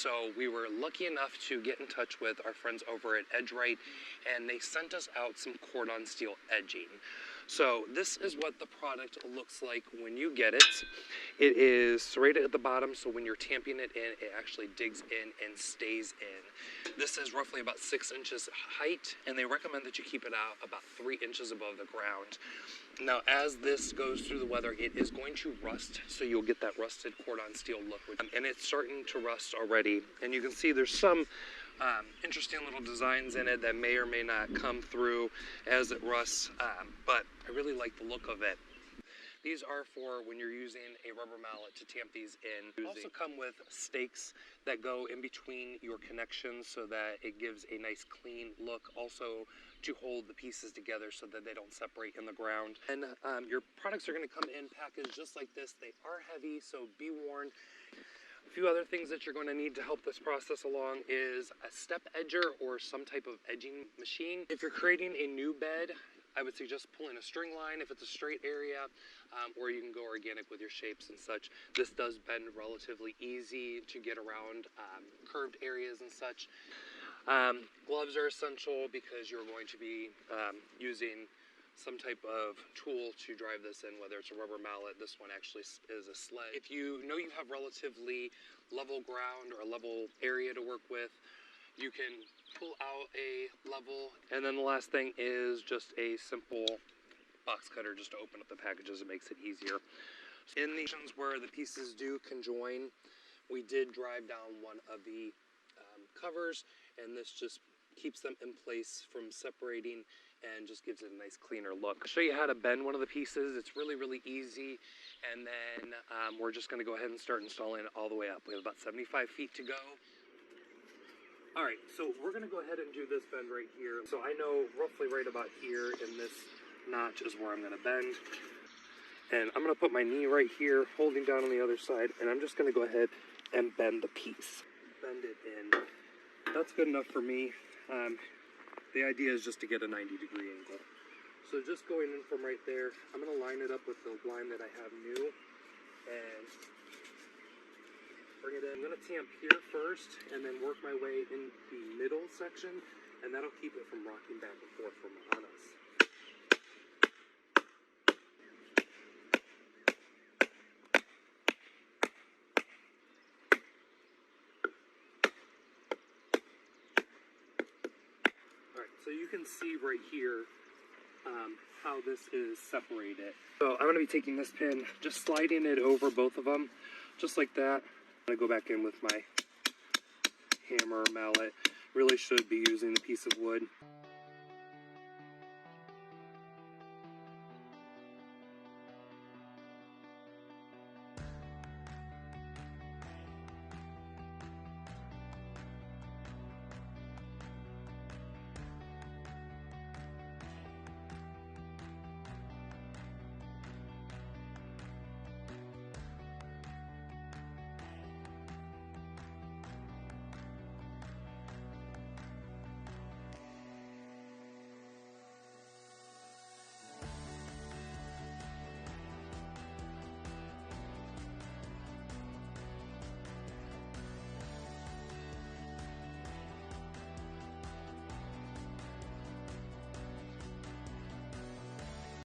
So we were lucky enough to get in touch with our friends over at EdgeRite, and they sent us out some cordon steel edging. So this is what the product looks like when you get it. It is serrated at the bottom, so when you're tamping it in, it actually digs in and stays in. This is roughly about 6 inches height, and they recommend that you keep it out about 3 inches above the ground. Now, as this goes through the weather, it is going to rust, so you'll get that rusted cordon steel look. And it's starting to rust already, and you can see there's some interesting little designs in it that may or may not come through as it rusts, but I really like the look of it. These are for when you're using a rubber mallet to tamp these in. They also come with stakes that go in between your connections so that it gives a nice clean look, also to hold the pieces together so that they don't separate in the ground. And your products are going to come in packaged just like this. They are heavy, so be warned. A few other things that you're going to need to help this process along is a step edger or some type of edging machine. If you're creating a new bed, I would suggest pulling a string line if it's a straight area, or you can go organic with your shapes and such. This does bend relatively easy to get around curved areas and such. Gloves are essential because you're going to be using some type of tool to drive this in, whether it's a rubber mallet. This one actually is a sled. If you know you have relatively level ground or a level area to work with, you can pull out a level. And then the last thing is just a simple box cutter just to open up the packages. It makes it easier. In the sections where the pieces do conjoin, we did drive down one of the covers, and this just keeps them in place from separating and just gives it a nice cleaner look. I'll show you how to bend one of the pieces. It's really, really easy. And then we're just going to go ahead and start installing it all the way up. We have about 75 feet to go. All right, so we're going to go ahead and do this bend right here. So I know roughly right about here in this notch is where I'm going to bend. And I'm going to put my knee right here, holding down on the other side, and I'm just going to go ahead and bend the piece. Bend it in. That's good enough for me. The idea is just to get a 90-degree angle. So just going in from right there, I'm going to line it up with the line that I have new, and bring it in. I'm going to tamp here first, and then work my way in the middle section, and that'll keep it from rocking back and forth from on us. So you can see right here how this is separated. So I'm going to be taking this pin, just sliding it over both of them, just like that. I'm going to go back in with my hammer or mallet. Really should be using a piece of wood.